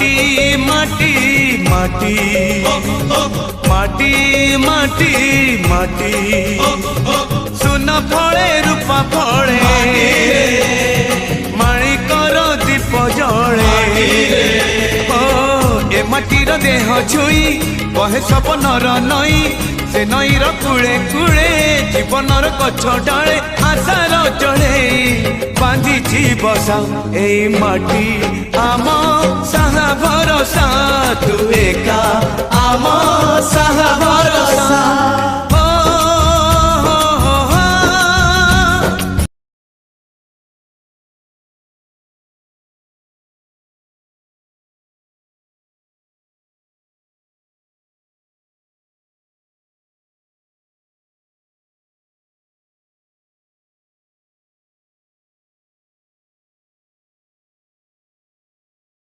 माटी माटी माटी माटी माटी माटी सुन फले रूपा फले माणिकर दीप जले ओ ए माटीर देह छुई कहे सपनर नई से नईर कूले कूले जीवनर गछ डाले आशार जड़े बांधी बसा ए माटी आम साहा भरोसा तू एका